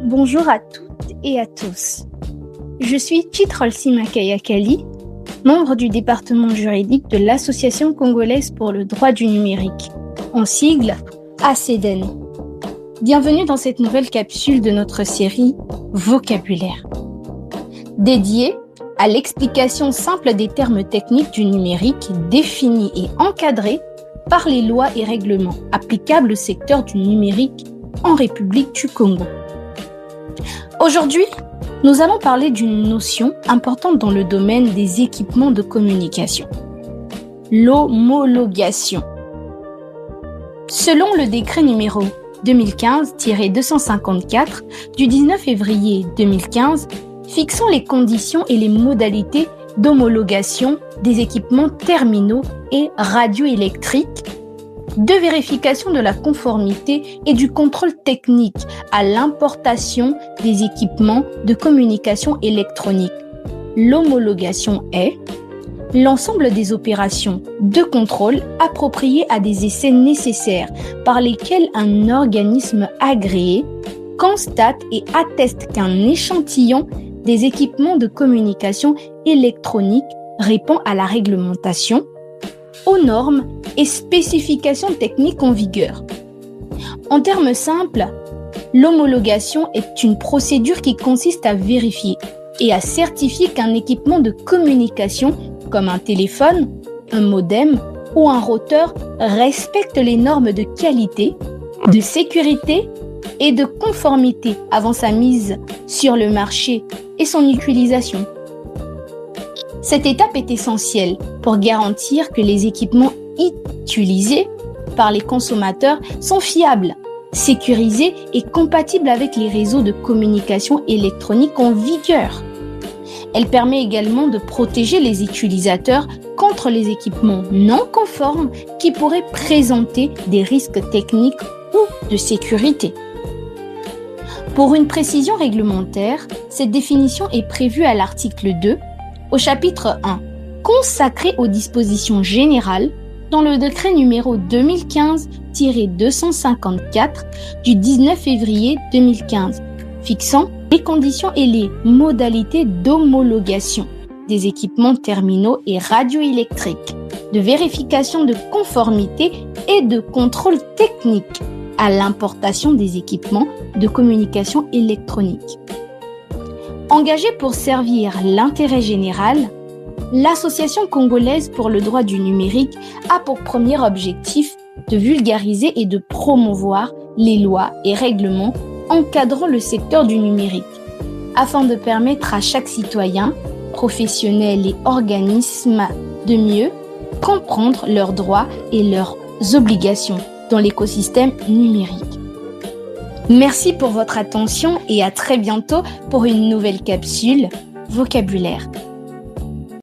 Bonjour à toutes et à tous. Je suis Chitrolsi Makayakali, membre du département juridique de l'Association congolaise pour le droit du numérique, en sigle ACDN. Bienvenue dans cette nouvelle capsule de notre série Vocabulaire, dédiée à l'explication simple des termes techniques du numérique définis et encadrés par les lois et règlements applicables au secteur du numérique en République du Congo. Aujourd'hui, nous allons parler d'une notion importante dans le domaine des équipements de communication, l'homologation. Selon le décret numéro 2015-254 du 19 février 2015, fixant les conditions et les modalités d'homologation des équipements terminaux et radioélectriques, de vérification de la conformité et du contrôle technique à l'importation des équipements de communication électronique. L'homologation est l'ensemble des opérations de contrôle appropriées à des essais nécessaires par lesquels un organisme agréé constate et atteste qu'un échantillon des équipements de communication électronique répond à la réglementation, aux normes et spécifications techniques en vigueur. En termes simples, l'homologation est une procédure qui consiste à vérifier et à certifier qu'un équipement de communication, comme un téléphone, un modem ou un routeur, respecte les normes de qualité, de sécurité et de conformité avant sa mise sur le marché et son utilisation. Cette étape est essentielle pour garantir que les équipements utilisés par les consommateurs sont fiables, sécurisés et compatibles avec les réseaux de communication électronique en vigueur. Elle permet également de protéger les utilisateurs contre les équipements non conformes qui pourraient présenter des risques techniques ou de sécurité. Pour une précision réglementaire, cette définition est prévue à l'article 2, au chapitre 1, consacré aux dispositions générales dans le décret numéro 2015-254 du 19 février 2015, fixant les conditions et les modalités d'homologation des équipements terminaux et radioélectriques, de vérification de conformité et de contrôle technique à l'importation des équipements de communication électronique. Engagée pour servir l'intérêt général, l'Association congolaise pour le droit du numérique a pour premier objectif de vulgariser et de promouvoir les lois et règlements encadrant le secteur du numérique, afin de permettre à chaque citoyen, professionnel et organisme de mieux comprendre leurs droits et leurs obligations dans l'écosystème numérique. Merci pour votre attention et à très bientôt pour une nouvelle capsule Vocabulaire.